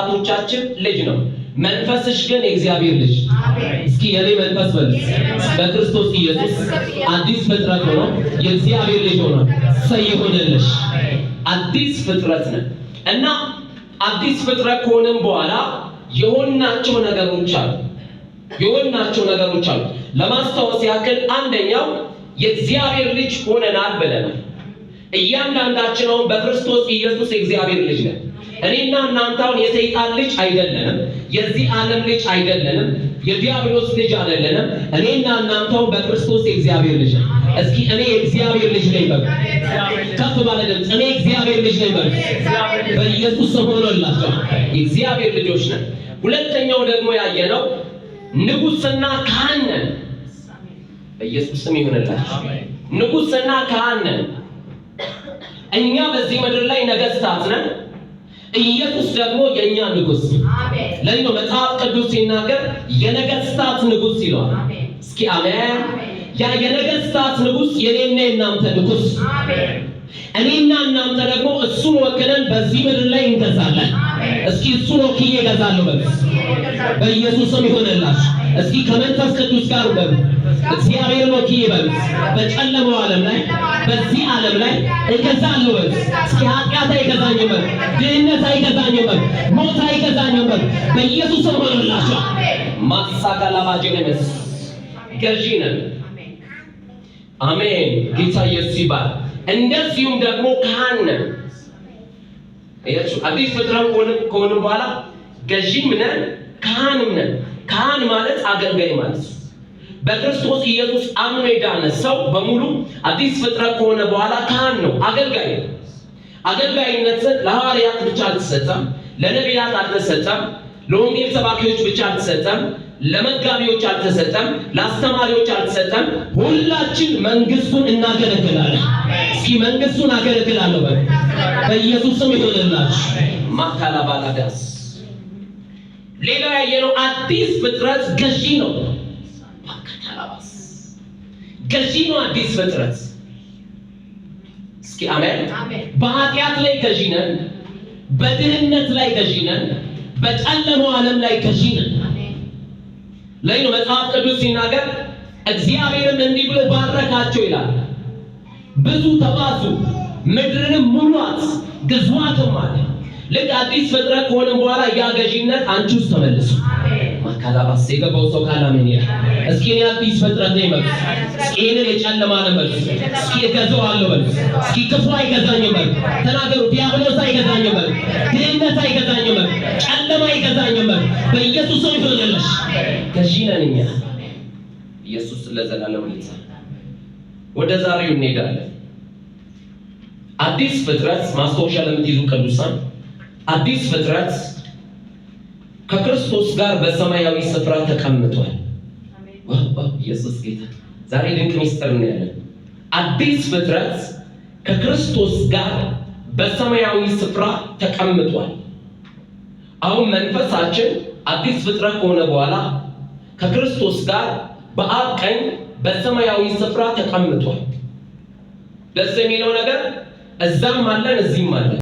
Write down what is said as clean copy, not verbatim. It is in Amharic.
የአባቶቻችን ልጅ ነው። መንፈስሽ ግን የእግዚአብሔር ልጅ። እስኪ የኔ መንፈስ በል በክርስቶስ ኢየሱስ አዲስ ፍጥረት ሆኖ የእግዚአብሔር ልጅ ሆኖ ሰይሆነልሽ። አዲስ ፍጥረት ነን እና አዲስ ፍጥረት ከሆነም በኋላ የሆናቸው ነገሮች አሉ። ለማስታወስ ያክል አንደኛው የእግዚአብሔር ልጅ ሆነናል ብለናል። እያንዳንዳችን አሁን በክርስቶስ ኢየሱስ የእግዚአብሔር ልጅ ነን። እኔና እናንተ አሁን የሰይጣን ልጅ አይደለንም፣ የዚህ ዓለም ልጅ አይደለንም፣ የዲያብሎስ ልጅ አይደለንም። እኔና እናንተ አሁን በክርስቶስ የእግዚአብሔር ልጅ ነን። እስኪ እኔ የእግዚአብሔር ልጅ ነኝ በሉ። ከፍ ባለ ድምፅ እኔ የእግዚአብሔር ልጅ ነኝ በሉ። በኢየሱስ ስም ሆኖላችሁ የእግዚአብሔር ልጆች ነን። ሁለተኛው ደግሞ ያየነው ንጉሥና ካህን ነን። በኢየሱስ ስም ይሆንላችሁ። ንጉሥና ካህን ነን። እኛ በዚህ ምድር ላይ ነገሥታት ነን። ኢየሱስ ደግሞ የኛ ንጉሥ። ለዚህ ነው መጽሐፍ ቅዱስ ሲናገር የነገሥታት ንጉሥ ይለዋል። እስኪ አሜን። ያ የነገሥታት ንጉሥ የኔና የናንተ ንጉሥ። እኔና እናንተ ደግሞ እሱን ወክለን በዚህ ምድር ላይ እንገዛለን። እስኪ እሱን ወክዬ እገዛለሁ በሉ። በኢየሱስ ስም ይሆንላችሁ። እስኪ ከመንፈስ ቅዱስ ጋር በሉ እግዚአብሔርን ወክዬ በሉ። በጨለማው ዓለም ላይ በዚህ ዓለም ላይ እገዛለሁ በሉ። እስኪ ኃጢአት አይገዛኝም በሉ። ድህነት አይገዛኝም በሉ። ሞት አይገዛኝም በሉ። በኢየሱስ ስም ይሆንላችሁ። ማሳካላማጀነስ ገዢ ነን። አሜን። ጌታ ኢየሱስ ይባል። እንደዚሁም ደግሞ ካህን ነን። አዲስ ፍጥረት ከሆነ በኋላ ገዢም ነን ካህንም ነን። ካህን ማለት አገልጋይ ማለት ነው። በክርስቶስ ኢየሱስ አምኖ የዳነ ሰው በሙሉ አዲስ ፍጥረት ከሆነ በኋላ ካህን ነው፣ አገልጋይ ነው። አገልጋይነት ለሐዋርያት ብቻ አልተሰጠም፣ ለነቢያት አልተሰጠም፣ ለወንጌል ሰባኪዎች ብቻ አልተሰጠም፣ ለመጋቢዎች አልተሰጠም፣ ለአስተማሪዎች አልተሰጠም። ሁላችን መንግስቱን እናገለግላለን። እስኪ መንግስቱን አገለግላለሁ በሉ። በኢየሱስ ስም ይሆንላችሁ። ማካላባላዳስ ሌላ ያየነው አዲስ ፍጥረት ገዢ ነው። ማካላባስ ገዢ ነው አዲስ ፍጥረት። እስኪ አሜን። በኃጢአት ላይ ገዢ ነን፣ በድህነት ላይ ገዢ ነን፣ በጨለማው ዓለም ላይ ገዢ ነን። ላይ ነው መጽሐፍ ቅዱስ ሲናገር እግዚአብሔርም እንዲህ ብሎ ባረካቸው ይላል፣ ብዙ ተባዙ፣ ምድርንም ሙሏት፣ ግዟትም አለ። ልክ አዲስ ፍጥረት ከሆነ በኋላ ያ ገዢነት አንቺ ውስጥ ተመልሶ ማካላባስ የገባው ሰው ካላምን ይላል። እስኪ እኔ አዲስ ፍጥረት ነኝ በሉ። እስኪ እኔን የጨለማ ነው በሉ። እስኪ እገዛዋለሁ በሉ። እስኪ ክፉ አይገዛኝም በሉ። ተናገሩ። ዲያብሎስ አይገዛኝም በሉ። ድህነት አይገዛኝም በሉ። ጨለማ አይገዛኝም በሉ። በኢየሱስ ስም ይሆንልሽ። ገዢ ነን እኛ። ኢየሱስ ለዘላለም ይዛ ወደ ዛሬው እንሄዳለን። አዲስ ፍጥረት ማስታወሻ ለምትይዙ ቅዱሳን አዲስ ፍጥረት ከክርስቶስ ጋር በሰማያዊ ስፍራ ተቀምጧል። ዋው ኢየሱስ ጌታ። ዛሬ ድንቅ ሚስጥር ነው ያለን። አዲስ ፍጥረት ከክርስቶስ ጋር በሰማያዊ ስፍራ ተቀምጧል። አሁን መንፈሳችን አዲስ ፍጥረት ከሆነ በኋላ ከክርስቶስ ጋር በአብ ቀኝ በሰማያዊ ስፍራ ተቀምጧል። ደስ የሚለው ነገር እዛም አለን እዚህም አለን።